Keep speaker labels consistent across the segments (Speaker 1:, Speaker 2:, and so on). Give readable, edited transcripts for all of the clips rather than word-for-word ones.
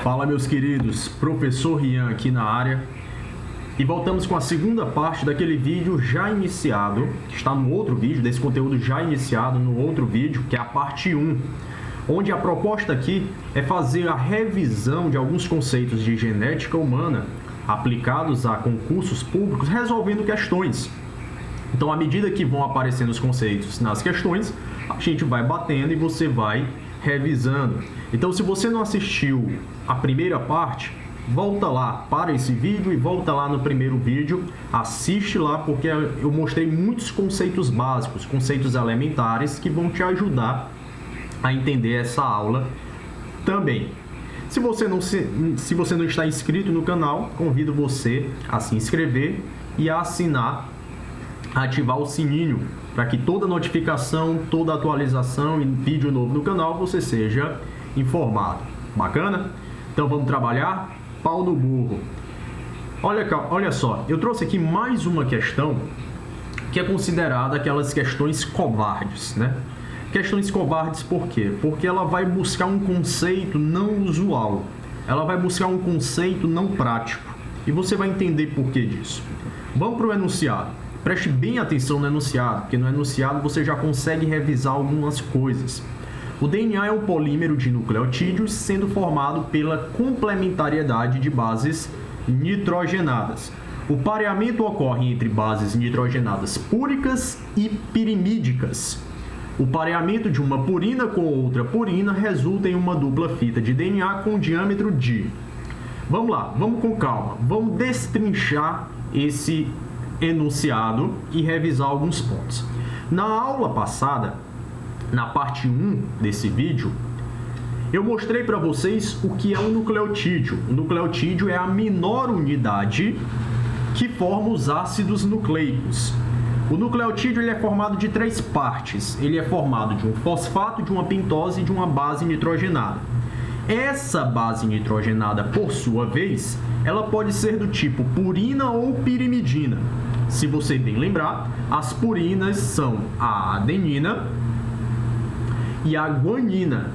Speaker 1: Fala, meus queridos, professor Rian aqui na área, e voltamos com a segunda parte daquele vídeo já iniciado, que está no outro vídeo, desse conteúdo já iniciado no outro vídeo, que é a parte 1, onde a proposta aqui é fazer a revisão de alguns conceitos de genética humana aplicados a concursos públicos, resolvendo questões. Então, à medida que vão aparecendo os conceitos nas questões, a gente vai batendo e você vai revisando. Então, se você não assistiu a primeira parte, volta lá, para esse vídeo e volta lá no primeiro vídeo, assiste lá, porque eu mostrei muitos conceitos básicos, conceitos elementares que vão te ajudar a entender essa aula também. Se você não está inscrito no canal, convido você a se inscrever e a assinar, a ativar o sininho, para que toda notificação, toda atualização e vídeo novo no canal você seja informado. Bacana? Então vamos trabalhar? Pau no burro. Olha só, eu trouxe aqui mais uma questão que é considerada aquelas questões covardes, né? Questões covardes por quê? Porque ela vai buscar um conceito não usual. Ela vai buscar um conceito não prático. E você vai entender por que disso. Vamos para o enunciado. Preste bem atenção no enunciado, porque no enunciado você já consegue revisar algumas coisas. O DNA é um polímero de nucleotídeos sendo formado pela complementariedade de bases nitrogenadas. O pareamento ocorre entre bases nitrogenadas púricas e pirimídicas. O pareamento de uma purina com outra purina resulta em uma dupla fita de DNA com diâmetro de... Vamos lá, vamos com calma. Vamos destrinchar esse enunciado e revisar alguns pontos. Na aula passada, na parte 1 desse vídeo, eu mostrei para vocês o que é um nucleotídeo. O nucleotídeo é a menor unidade que forma os ácidos nucleicos. O nucleotídeo ele é formado de 3 partes. Ele é formado de um fosfato, de uma pentose e de uma base nitrogenada. Essa base nitrogenada, por sua vez, ela pode ser do tipo purina ou pirimidina. Se você bem lembrar, as purinas são a adenina e a guanina.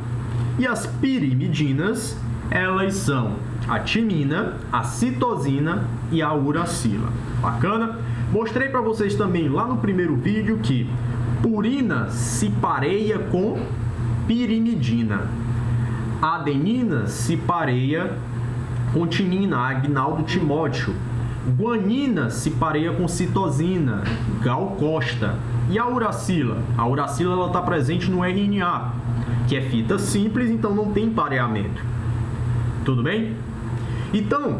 Speaker 1: E as pirimidinas, elas são a timina, a citosina e a uracila. Bacana? Mostrei para vocês também lá no primeiro vídeo que purina se pareia com pirimidina. A adenina se pareia com timina, Agnaldo Timóteo. Guanina se pareia com citosina, Gal Costa. E a uracila? A uracila está presente no RNA, que é fita simples, então não tem pareamento. Tudo bem? Então,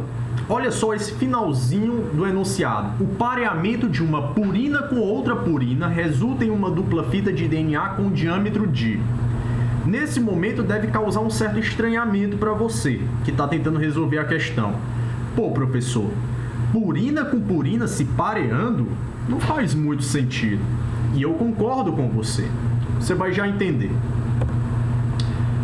Speaker 1: olha só esse finalzinho do enunciado. O pareamento de uma purina com outra purina resulta em uma dupla fita de DNA com diâmetro de... Nesse momento deve causar um certo estranhamento para você, que está tentando resolver a questão. Pô, professor, purina com purina se pareando não faz muito sentido. E eu concordo com você. Você vai já entender.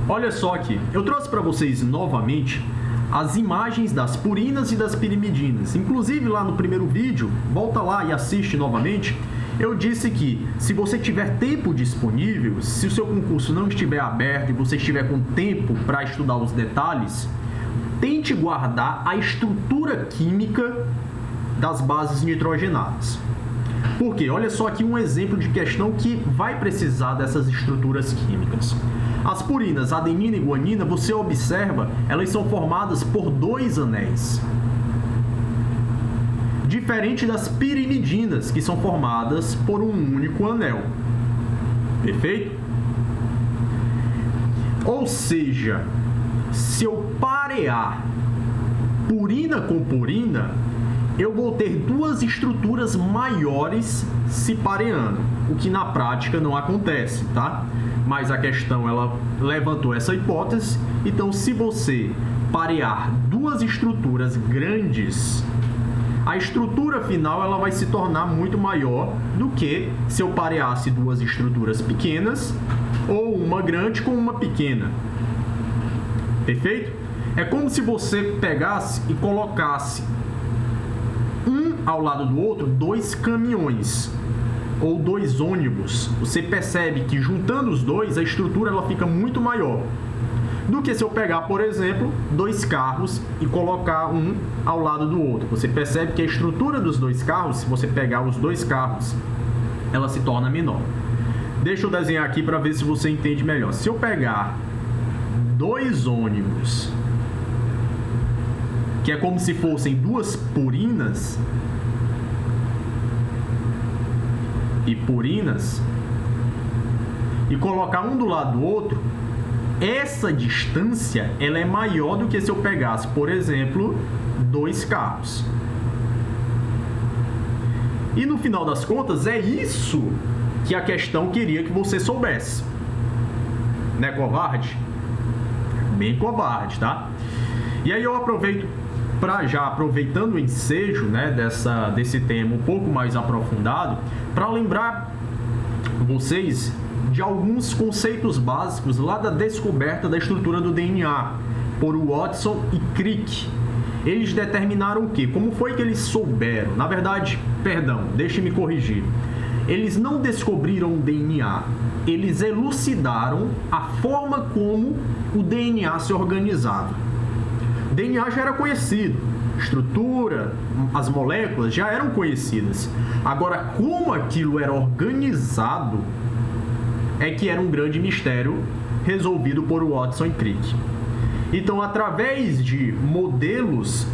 Speaker 1: Olha só aqui, eu trouxe para vocês novamente as imagens das purinas e das pirimidinas. Inclusive lá no primeiro vídeo, volta lá e assiste novamente. Eu disse que se você tiver tempo disponível, se o seu concurso não estiver aberto e você estiver com tempo para estudar os detalhes, tente guardar a estrutura química das bases nitrogenadas. Por quê? Olha só aqui um exemplo de questão que vai precisar dessas estruturas químicas. As purinas, adenina e guanina, você observa, elas são formadas por 2 anéis. Diferente das pirimidinas, que são formadas por um único anel. Perfeito? Ou seja, se eu parear purina com purina, eu vou ter 2 estruturas maiores se pareando, o que na prática não acontece, tá? Mas a questão, ela levantou essa hipótese. Então, se você parear 2 estruturas grandes, a estrutura final ela vai se tornar muito maior do que se eu pareasse 2 estruturas pequenas ou uma grande com uma pequena. Perfeito? É como se você pegasse e colocasse um ao lado do outro 2 caminhões ou 2 ônibus. Você percebe que juntando os dois a estrutura ela fica muito maior. do que se eu pegar, por exemplo, dois carros e colocar um ao lado do outro. Você percebe que a estrutura dos dois carros, se você pegar os dois carros, ela se torna menor. Deixa eu desenhar aqui para ver se você entende melhor. Se eu pegar dois ônibus, que é como se fossem duas purinas, e colocar um do lado do outro, essa distância ela é maior do que se eu pegasse, por exemplo, dois carros. E no final das contas, é isso que a questão queria que você soubesse. Não é covarde? Bem covarde, tá? E aí eu aproveito para já, aproveitando o ensejo, né, desse tema um pouco mais aprofundado, para lembrar vocês de alguns conceitos básicos lá da descoberta da estrutura do DNA por Watson e Crick. Eles determinaram o quê? Como foi que eles souberam? Na verdade, deixe-me corrigir. Eles não descobriram o DNA, eles elucidaram a forma como o DNA se organizava. O DNA já era conhecido, a estrutura, as moléculas já eram conhecidas. Agora, como aquilo era organizado é que era um grande mistério resolvido por Watson e Crick. Então, através de modelos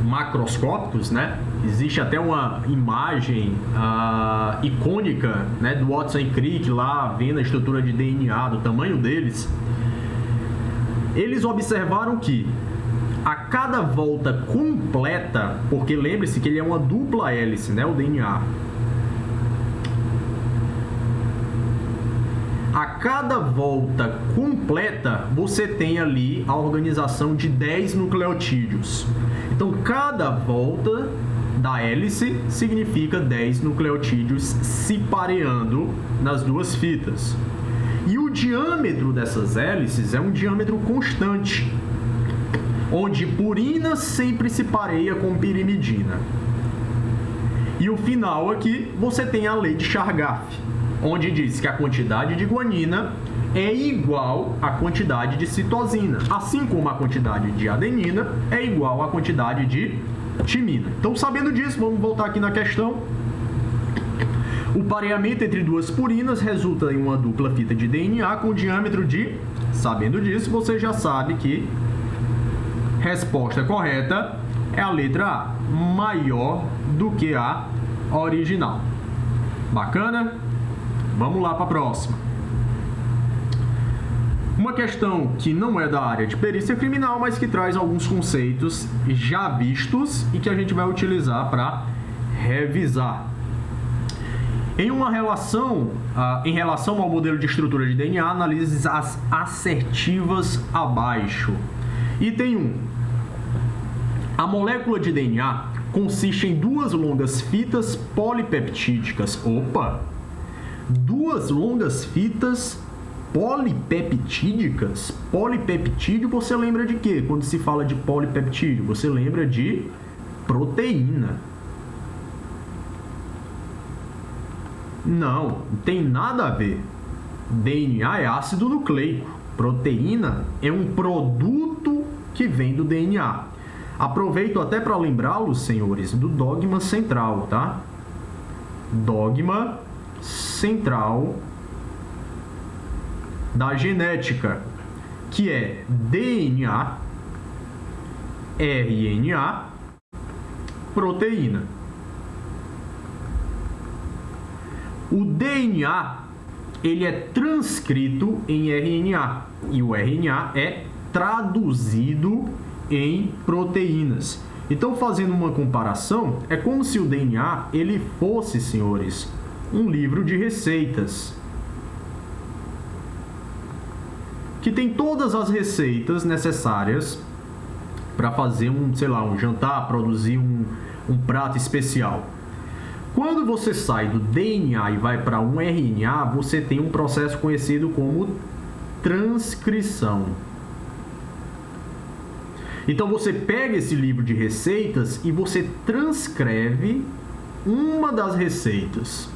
Speaker 1: macroscópicos, né? Existe até uma imagem icônica, né, do Watson e Crick lá vendo a estrutura de DNA, do tamanho deles. Eles observaram que a cada volta completa, porque lembre-se que ele é uma dupla hélice, né, o DNA. A cada volta completa, você tem ali a organização de 10 nucleotídeos. Então, cada volta da hélice significa 10 nucleotídeos se pareando nas duas fitas. E o diâmetro dessas hélices é um diâmetro constante, onde purina sempre se pareia com pirimidina. E o final aqui, você tem a lei de Chargaff, onde diz que a quantidade de guanina é igual à quantidade de citosina, assim como a quantidade de adenina é igual à quantidade de timina. Então, sabendo disso, vamos voltar aqui na questão. O pareamento entre duas purinas resulta em uma dupla fita de DNA com diâmetro de... Sabendo disso, você já sabe que resposta correta é a letra A, maior do que a original. Bacana? Vamos lá para a próxima. Uma questão que não é da área de perícia criminal, mas que traz alguns conceitos já vistos e que a gente vai utilizar para revisar. Em relação ao modelo de estrutura de DNA, analise as assertivas abaixo. Item 1. A molécula de DNA consiste em duas longas fitas polipeptídicas. Opa! Duas longas fitas polipeptídicas? Polipeptídeo, você lembra de quê? Quando se fala de polipeptídeo, você lembra de proteína. Não tem nada a ver. DNA é ácido nucleico. Proteína é um produto que vem do DNA. Aproveito até para lembrá-los, senhores, do dogma central, tá? Dogma central da genética, que é DNA, RNA, proteína. O DNA, ele é transcrito em RNA e o RNA é traduzido em proteínas. Então, fazendo uma comparação, é como se o DNA ele fosse, senhores, um livro de receitas que tem todas as receitas necessárias para fazer um jantar, produzir um prato especial. Quando você sai do DNA e vai para um RNA, você tem um processo conhecido como transcrição. Então você pega esse livro de receitas e você transcreve uma das receitas.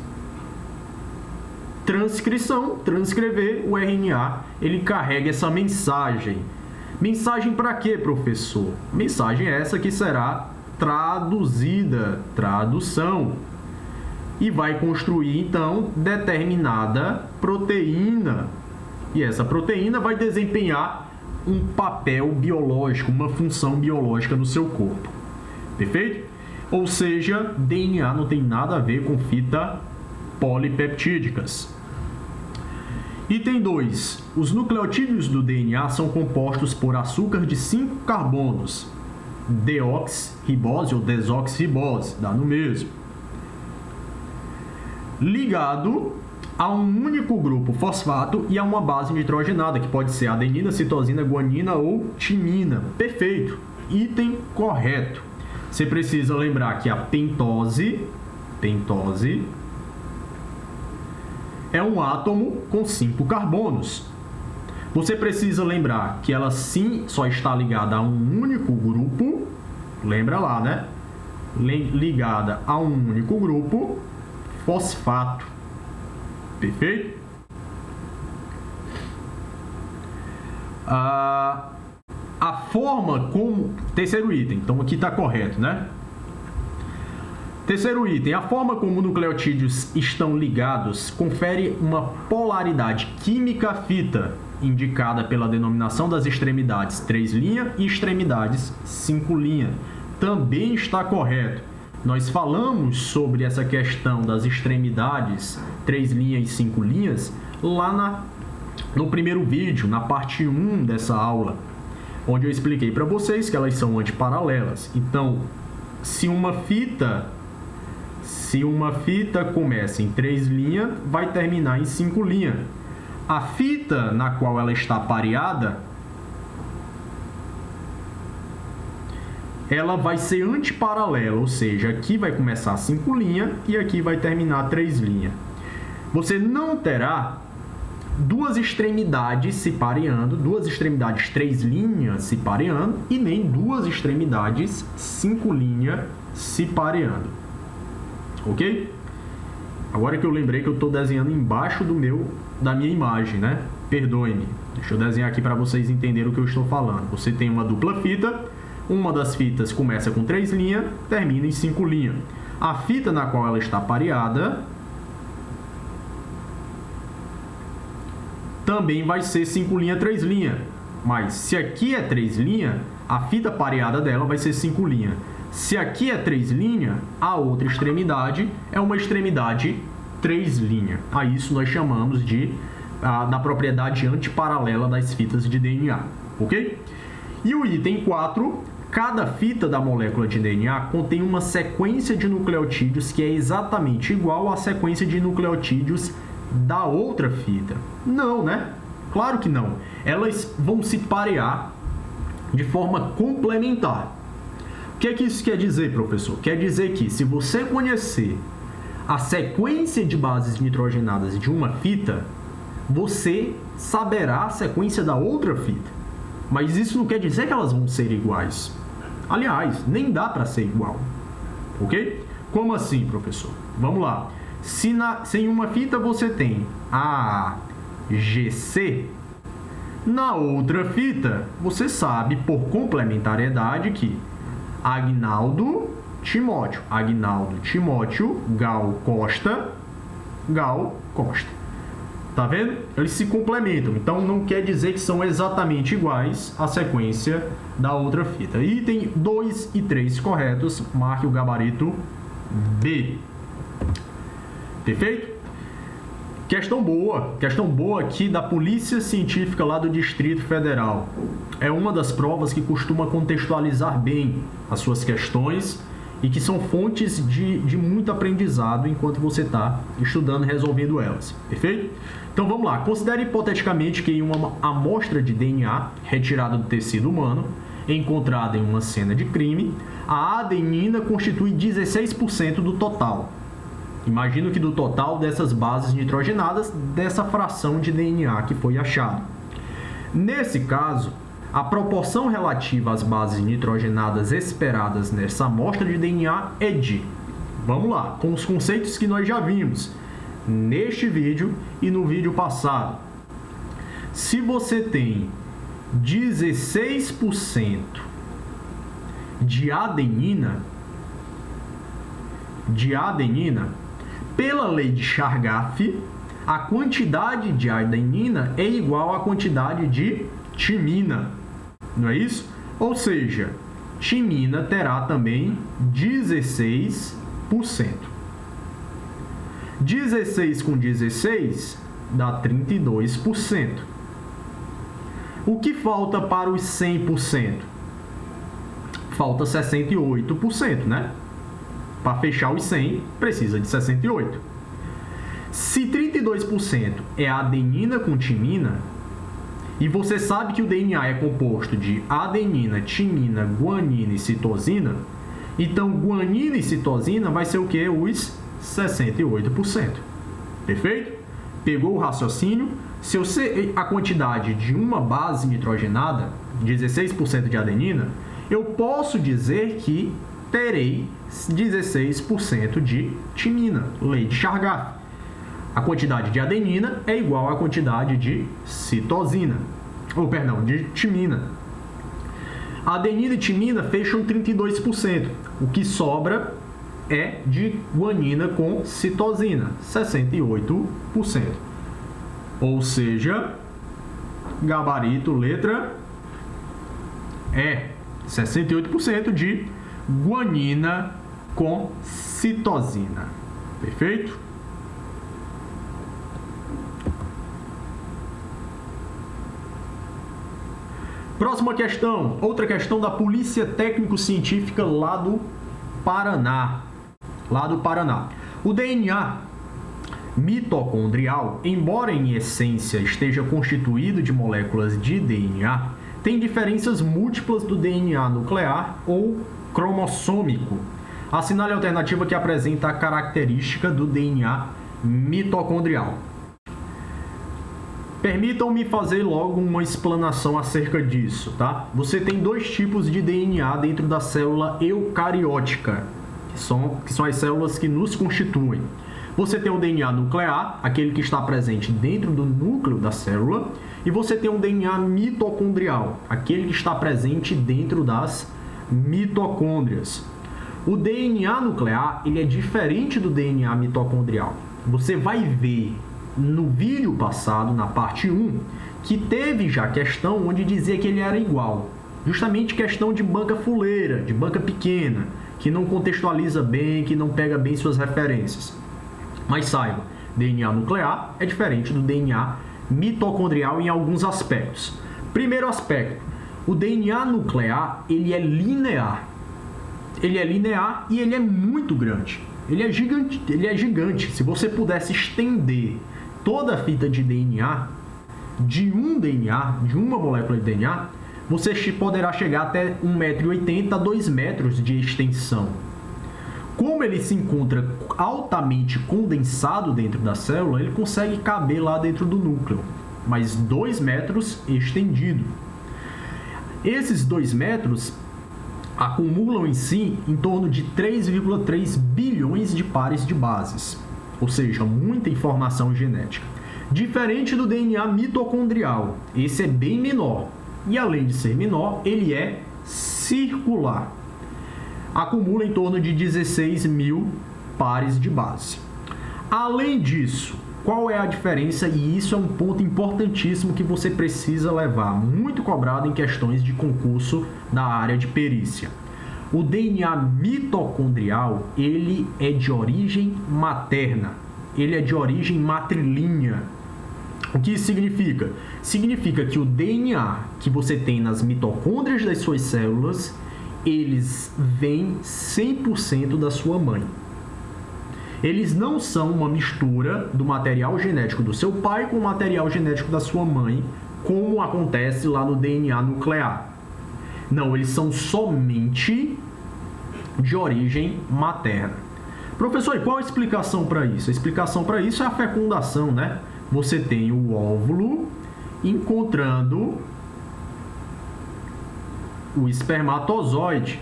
Speaker 1: transcrição, transcrever, o RNA, ele carrega essa mensagem. Mensagem para quê, professor? Mensagem essa que será traduzida, tradução, e vai construir, então, determinada proteína. E essa proteína vai desempenhar um papel biológico, uma função biológica no seu corpo. Perfeito? Ou seja, DNA não tem nada a ver com fita polipeptídicas. Item 2. Os nucleotídeos do DNA são compostos por açúcar de 5 carbonos, deoxirribose ou desoxirribose, dá no mesmo, ligado a um único grupo fosfato e a uma base nitrogenada, que pode ser adenina, citosina, guanina ou timina. Perfeito. Item correto. Você precisa lembrar que a pentose é um átomo com 5 carbonos. Você precisa lembrar que ela sim só está ligada a um único grupo, lembra lá, né? Ligada a um único grupo fosfato. Perfeito? A forma como... Terceiro item, então aqui está correto, né? Terceiro item, a forma como nucleotídeos estão ligados confere uma polaridade química à fita, indicada pela denominação das extremidades 3' e extremidades 5'. Também está correto. Nós falamos sobre essa questão das extremidades 3' e 5' lá no primeiro vídeo, na parte 1 dessa aula, onde eu expliquei para vocês que elas são antiparalelas. Então, se uma fita começa em 3', vai terminar em 5'. A fita na qual ela está pareada, ela vai ser antiparalela, ou seja, aqui vai começar 5' e aqui vai terminar 3'. Você não terá duas extremidades se pareando, duas extremidades 3' se pareando e nem duas extremidades 5' se pareando. Ok? Agora que eu lembrei que eu estou desenhando embaixo da minha imagem, né? Perdoe-me. Deixa eu desenhar aqui para vocês entenderem o que eu estou falando. Você tem uma dupla fita. Uma das fitas começa com 3', termina em 5'. A fita na qual ela está pareada também vai ser 5', 3'. Mas se aqui é 3', a fita pareada dela vai ser 5'. Se aqui é 3', a outra extremidade é uma extremidade 3'. A isso nós chamamos da propriedade antiparalela das fitas de DNA. Ok? E o item 4, cada fita da molécula de DNA contém uma sequência de nucleotídeos que é exatamente igual à sequência de nucleotídeos da outra fita. Não, né? Claro que não. Elas vão se parear de forma complementar. O que é que isso quer dizer, professor? Quer dizer que se você conhecer a sequência de bases nitrogenadas de uma fita, você saberá a sequência da outra fita. Mas isso não quer dizer que elas vão ser iguais. Aliás, nem dá para ser igual. Ok? Como assim, professor? Vamos lá. Se em uma fita você tem AGC, na outra fita você sabe por complementariedade que Agnaldo Timóteo, Gal Costa. Tá vendo? Eles se complementam. Então, não quer dizer que são exatamente iguais à sequência da outra fita. Item 2 e 3 corretos. Marque o gabarito B. Perfeito? Questão boa aqui da Polícia Científica lá do Distrito Federal. É uma das provas que costuma contextualizar bem as suas questões e que são fontes de muito aprendizado enquanto você está estudando e resolvendo elas. Perfeito? Então vamos lá. Considere hipoteticamente que em uma amostra de DNA retirada do tecido humano, encontrada em uma cena de crime, a adenina constitui 16% do total. Imagino que do total dessas bases nitrogenadas, dessa fração de DNA que foi achada. Nesse caso, a proporção relativa às bases nitrogenadas esperadas nessa amostra de DNA é de... Vamos lá, com os conceitos que nós já vimos. neste vídeo e no vídeo passado. Se você tem 16% de adenina, pela lei de Chargaff, a quantidade de adenina é igual à quantidade de timina, não é isso? Ou seja, timina terá também 16%. 16 com 16 dá 32%. O que falta para os 100%? Falta 68%, né? Para fechar os 100, precisa de 68%. Se 32% é adenina com timina, e você sabe que o DNA é composto de adenina, timina, guanina e citosina, então guanina e citosina vai ser o que? Os 68%. Perfeito? Pegou o raciocínio? Se eu sei a quantidade de uma base nitrogenada, 16% de adenina, eu posso dizer que terei 16% de timina, lei de Chargaff. A quantidade de adenina é igual à quantidade de citosina, de timina. Adenina e timina fecham 32%. O que sobra é de guanina com citosina, 68%. Ou seja, gabarito, letra E, 68% de guanina com citosina. Perfeito? Próxima questão, outra questão da Polícia Técnico-Científica lá do Paraná. O DNA mitocondrial, embora em essência esteja constituído de moléculas de DNA, tem diferenças múltiplas do DNA nuclear ou cromossômico. Assinale a alternativa que apresenta a característica do DNA mitocondrial. Permitam-me fazer logo uma explanação acerca disso, tá? Você tem dois tipos de DNA dentro da célula eucariótica, que são as células que nos constituem. Você tem o DNA nuclear, aquele que está presente dentro do núcleo da célula, e você tem o DNA mitocondrial, aquele que está presente dentro das mitocôndrias. O DNA nuclear, ele é diferente do DNA mitocondrial. Você vai ver no vídeo passado, na parte 1, que teve já questão onde dizia que ele era igual. Justamente questão de banca fuleira, de banca pequena, que não contextualiza bem, que não pega bem suas referências. Mas saiba, DNA nuclear é diferente do DNA mitocondrial em alguns aspectos. Primeiro aspecto, o DNA nuclear, ele é linear. Ele é linear e ele é muito grande. Ele é gigante. Se você pudesse estender toda a fita de DNA, de uma molécula de DNA, você poderá chegar até 1,80 m a 2 metros de extensão. Como ele se encontra altamente condensado dentro da célula, ele consegue caber lá dentro do núcleo, mas 2 metros estendido. Esses 2 metros acumulam em si em torno de 3,3 bilhões de pares de bases, ou seja, muita informação genética. Diferente do DNA mitocondrial, esse é bem menor, e além de ser menor, ele é circular. Acumula em torno de 16 mil pares de base. Além disso, qual é a diferença? E isso é um ponto importantíssimo que você precisa levar, muito cobrado em questões de concurso da área de perícia. O DNA mitocondrial, ele é de origem materna, ele é de origem matrilinear. O que isso significa? Significa que o DNA que você tem nas mitocôndrias das suas células, eles vêm 100% da sua mãe. Eles não são uma mistura do material genético do seu pai com o material genético da sua mãe, como acontece lá no DNA nuclear. Não, eles são somente de origem materna. Professor, e qual a explicação para isso? A explicação para isso é a fecundação, né? Você tem o óvulo encontrando o espermatozoide.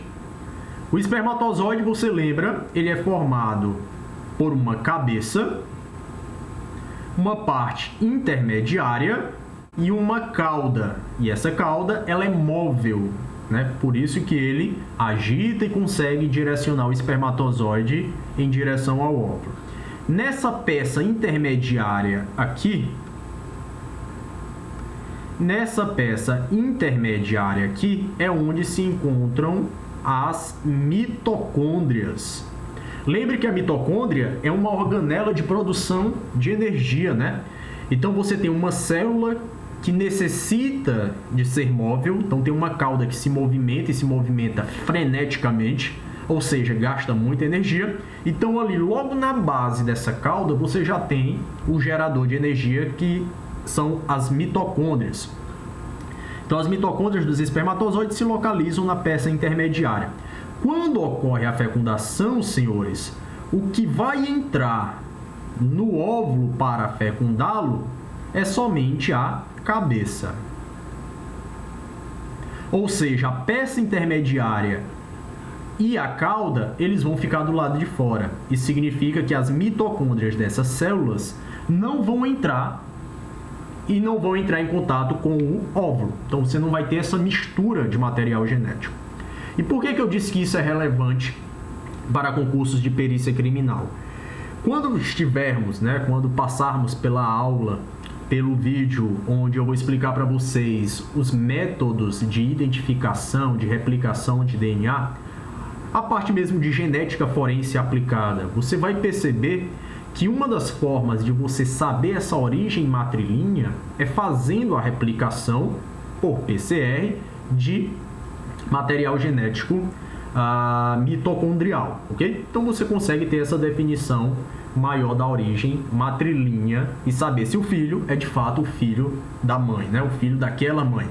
Speaker 1: O espermatozoide, você lembra, ele é formado por uma cabeça uma parte intermediária e uma cauda. E essa cauda, ela é móvel, né? Por isso que ele agita e consegue direcionar o espermatozoide em direção ao óvulo. Nessa peça intermediária aqui, é onde se encontram as mitocôndrias. Lembre que a mitocôndria é uma organela de produção de energia, né? Então você tem uma célula que necessita de ser móvel, então tem uma cauda que se movimenta e se movimenta freneticamente, ou seja, gasta muita energia. Então ali logo na base dessa cauda você já tem o gerador de energia, que são as mitocôndrias. Então as mitocôndrias dos espermatozoides se localizam na peça intermediária. Quando ocorre a fecundação, senhores, o que vai entrar no óvulo para fecundá-lo é somente a cabeça. Ou seja, a peça intermediária e a cauda, eles vão ficar do lado de fora. Isso significa que as mitocôndrias dessas células não vão entrar em contato com o óvulo. Então você não vai ter essa mistura de material genético. E por que eu disse que isso é relevante para concursos de perícia criminal? Quando estivermos, quando passarmos pela aula, pelo vídeo onde eu vou explicar para vocês os métodos de identificação, de replicação de DNA, a parte mesmo de genética forense aplicada, você vai perceber que uma das formas de você saber essa origem matrilinear é fazendo a replicação por PCR de material genético mitocondrial, ok? Então você consegue ter essa definição maior da origem matrilinear e saber se o filho é de fato o filho da mãe, né? O filho daquela mãe.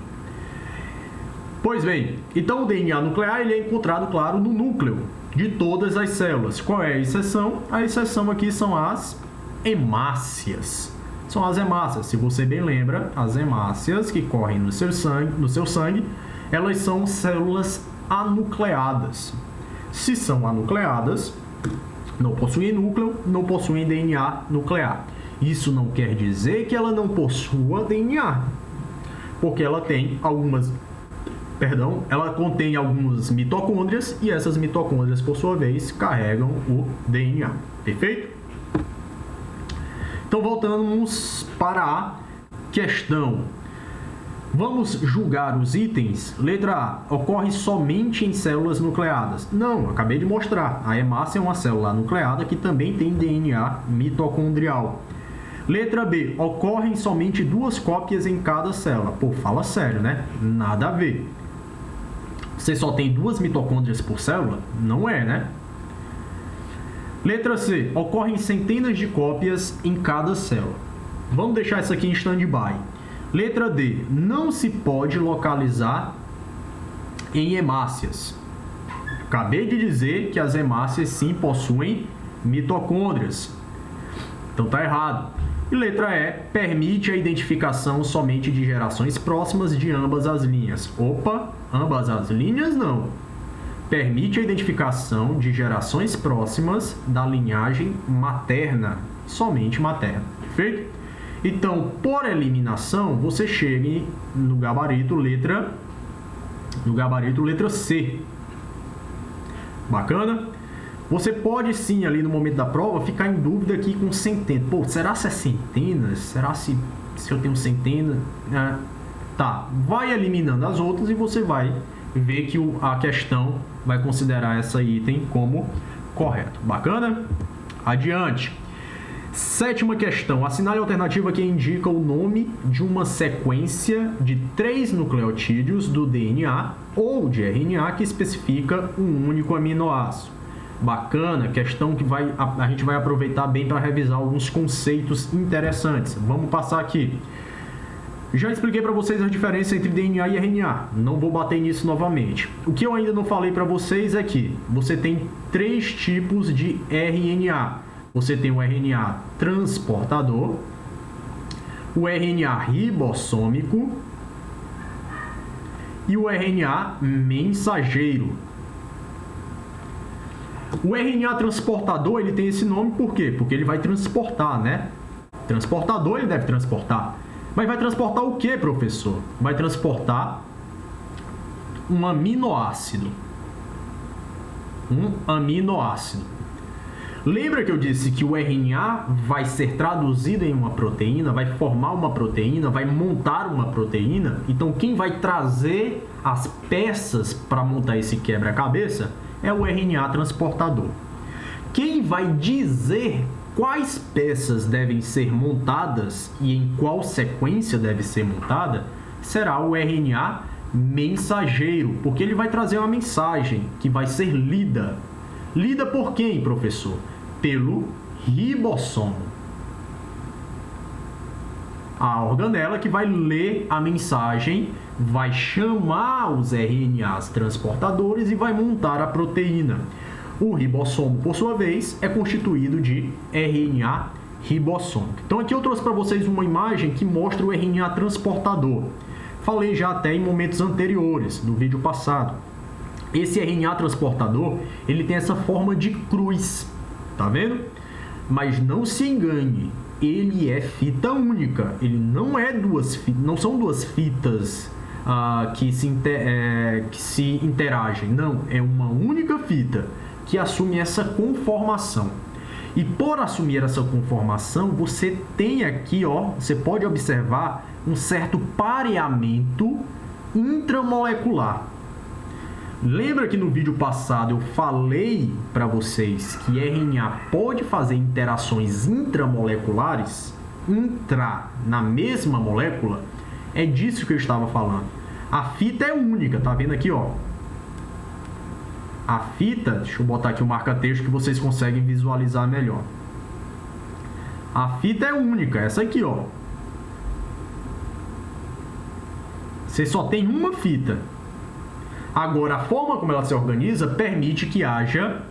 Speaker 1: Pois bem, então o DNA nuclear ele é encontrado, claro, no núcleo de todas as células. Qual é a exceção? A exceção aqui são as hemácias. São as hemácias. Se você bem lembra, as hemácias que correm no seu sangue, elas são células anucleadas. Se são anucleadas, não possuem núcleo, não possuem DNA nuclear. Isso não quer dizer que ela não possua DNA, porque ela contém algumas mitocôndrias e essas mitocôndrias, por sua vez, carregam o DNA. Perfeito? Então, voltamos para a questão. Vamos julgar os itens. Letra A. Ocorre somente em células nucleadas. Não, acabei de mostrar. A hemácia é uma célula nucleada que também tem DNA mitocondrial. Letra B. Ocorrem somente 2 cópias em cada célula. Pô, fala sério, né? Nada a ver. Você só tem 2 mitocôndrias por célula? Não é, né? Letra C. Ocorrem centenas de cópias em cada célula. Vamos deixar isso aqui em stand-by. Letra D. Não se pode localizar em hemácias. Acabei de dizer que as hemácias sim possuem mitocôndrias. Então tá errado. E letra E. Permite a identificação somente de gerações próximas de ambas as linhas. Opa, ambas as linhas não. Permite a identificação de gerações próximas da linhagem materna. Somente materna. Perfeito? Então, por eliminação, você chega no gabarito letra C. Bacana? Você pode sim, ali no momento da prova, ficar em dúvida aqui com centenas. Pô, será se é centenas? Será se eu tenho centenas? Tá, vai eliminando as outras e você vai ver que a questão vai considerar essa item como correto. Bacana? Adiante. 7ª questão. Assinale a alternativa que indica o nome de uma sequência de 3 nucleotídeos do DNA ou de RNA que especifica um único aminoácido. Bacana, questão que a gente vai aproveitar bem para revisar alguns conceitos interessantes. Vamos passar aqui. Já expliquei para vocês a diferença entre DNA e RNA. Não vou bater nisso novamente. O que eu ainda não falei para vocês é que você tem 3 tipos de RNA. Você tem o RNA transportador, o RNA ribossômico e o RNA mensageiro. O RNA transportador, ele tem esse nome por quê? Porque ele vai transportar, né? Transportador ele deve transportar. Mas vai transportar o que, professor? Vai transportar um aminoácido. Um aminoácido. Lembra que eu disse que o RNA vai ser traduzido em uma proteína, vai formar uma proteína, vai montar uma proteína? Então, quem vai trazer as peças para montar esse quebra-cabeça é o RNA transportador. Quem vai dizer quais peças devem ser montadas e em qual sequência deve ser montada será o RNA mensageiro, porque ele vai trazer uma mensagem que vai ser lida. Lida por quem, professor? Pelo ribossomo. A organela que vai ler a mensagem, vai chamar os RNAs transportadores e vai montar a proteína. O ribossomo, por sua vez, é constituído de RNA ribossômico. Então aqui eu trouxe para vocês uma imagem que mostra o RNA transportador. Falei já até em momentos anteriores, no vídeo passado. Esse RNA transportador, ele tem essa forma de cruz, tá vendo? Mas não se engane, ele é fita única. Ele não é não são duas fitas que se interagem. Não, é uma única fita que assume essa conformação. E por assumir essa conformação, você tem aqui, ó, você pode observar um certo pareamento intramolecular. Lembra que no vídeo passado eu falei para vocês que RNA pode fazer interações intramoleculares? Entrar na mesma molécula? É disso que eu estava falando. A fita é única, tá vendo aqui, ó? A fita, deixa eu botar aqui o marca-texto que vocês conseguem visualizar melhor. A fita é única, essa aqui, ó. Você só tem uma fita. Agora, a forma como ela se organiza permite que haja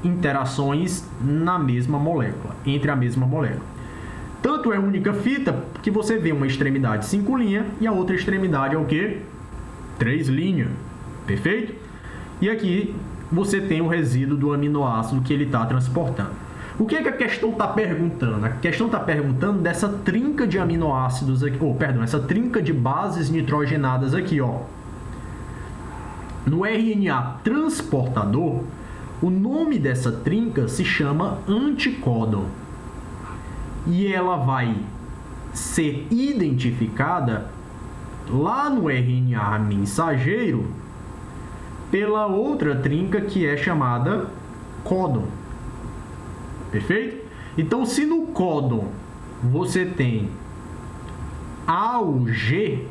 Speaker 1: interações na mesma molécula, entre a mesma molécula. Tanto é única fita que você vê uma extremidade 5 linhas e a outra extremidade é o quê? 3 linhas. Perfeito? E aqui você tem o resíduo do aminoácido que ele está transportando. O que é que a questão está perguntando? A questão está perguntando dessa trinca de aminoácidos aqui, essa trinca de bases nitrogenadas aqui, ó. No RNA transportador, o nome dessa trinca se chama anticódon. E ela vai ser identificada lá no RNA mensageiro pela outra trinca que é chamada códon. Perfeito? Então, se no códon você tem A ou G,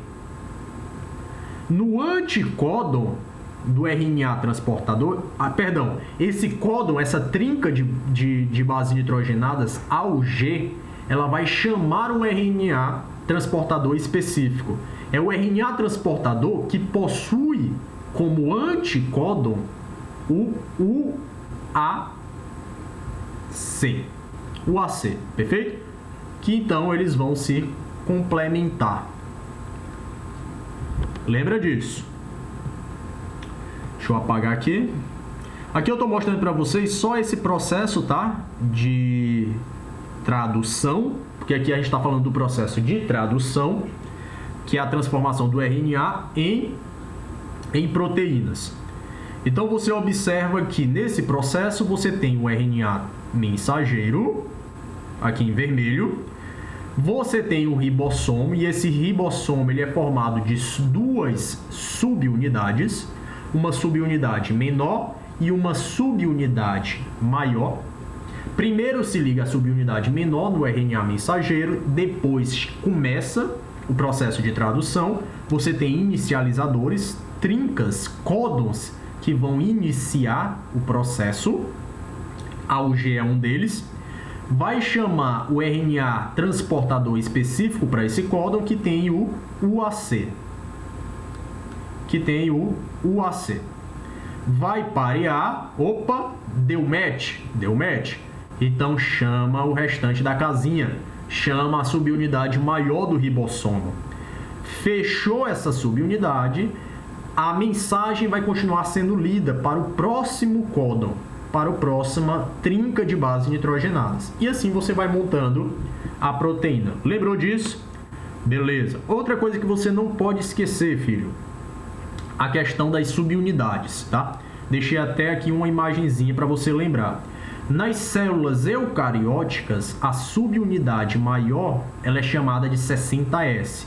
Speaker 1: no anticódon do RNA transportador, esse códon, essa trinca de bases nitrogenadas A ou G, ela vai chamar um RNA transportador específico. É o RNA transportador que possui como anticódon o UAC, perfeito? Que então eles vão se complementar. Lembra disso? Deixa eu apagar aqui. Aqui eu estou mostrando para vocês só esse processo, tá? De tradução, porque aqui a gente está falando do processo de tradução, que é a transformação do RNA em proteínas. Então você observa que nesse processo você tem o RNA mensageiro, aqui em vermelho, você tem o ribossomo, e esse ribossomo ele é formado de duas subunidades, uma subunidade menor e uma subunidade maior. Primeiro se liga a subunidade menor no RNA mensageiro, depois começa o processo de tradução. Você tem inicializadores, trincas, códons que vão iniciar o processo. A UG é um deles. Vai chamar o RNA transportador específico para esse códon, que tem o UAC. Vai parear, deu match. Então chama o restante da casinha, chama a subunidade maior do ribossomo. Fechou essa subunidade, a mensagem vai continuar sendo lida para o próximo códon. para a próxima trinca de bases nitrogenadas. E assim você vai montando a proteína. Lembrou disso? Beleza. Outra coisa que você não pode esquecer, filho, a questão das subunidades, tá? Deixei até aqui uma imagenzinha para você lembrar. Nas células eucarióticas, a subunidade maior ela é chamada de 60S,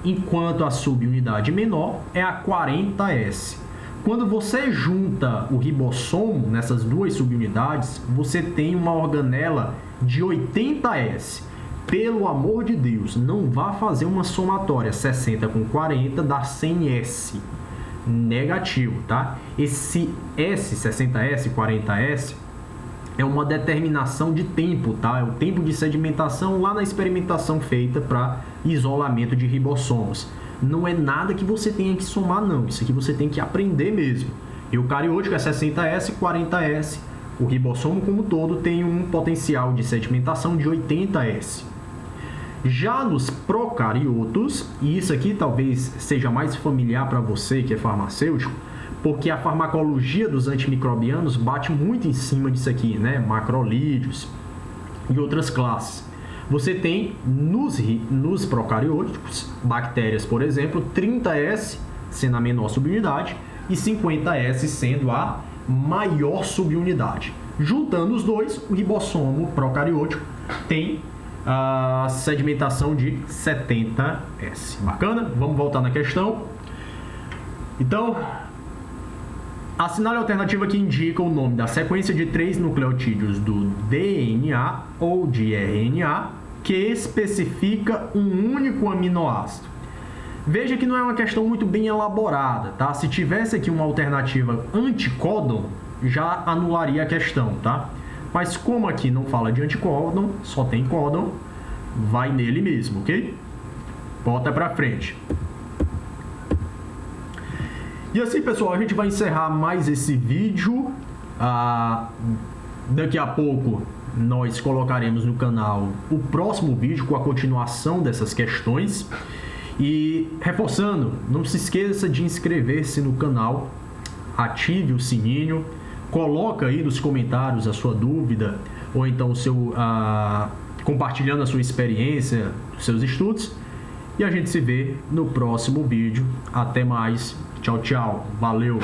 Speaker 1: enquanto a subunidade menor é a 40S. Quando você junta o ribossomo nessas duas subunidades, você tem uma organela de 80S. Pelo amor de Deus, não vá fazer uma somatória 60 com 40 dá 100S. Negativo, tá? Esse S, 60S, 40S, é uma determinação de tempo, tá? É o tempo de sedimentação lá na experimentação feita para isolamento de ribossomos. Não é nada que você tenha que somar, não. Isso aqui você tem que aprender mesmo. Eucariótico é 60S, 40S. O ribossomo como todo tem um potencial de sedimentação de 80S. Já nos procariotos, e isso aqui talvez seja mais familiar para você que é farmacêutico, porque a farmacologia dos antimicrobianos bate muito em cima disso aqui, né? Macrolídeos e outras classes. Você tem nos procarióticos, bactérias, por exemplo, 30S sendo a menor subunidade e 50S sendo a maior subunidade. Juntando os dois, o ribossomo procariótico tem a sedimentação de 70S. Bacana? Vamos voltar na questão. Então, assinale a alternativa que indica o nome da sequência de 3 nucleotídeos do DNA ou de RNA que especifica um único aminoácido. Veja que não é uma questão muito bem elaborada, tá? Se tivesse aqui uma alternativa anticódon, já anularia a questão, tá? Mas como aqui não fala de anticódon, só tem códon, vai nele mesmo, ok? Bota pra frente. E assim, pessoal, a gente vai encerrar mais esse vídeo. Daqui a pouco nós colocaremos no canal o próximo vídeo com a continuação dessas questões. E reforçando, não se esqueça de inscrever-se no canal, ative o sininho, coloca aí nos comentários a sua dúvida ou então o seu, compartilhando a sua experiência, os seus estudos. E a gente se vê no próximo vídeo. Até mais. Tchau, tchau. Valeu.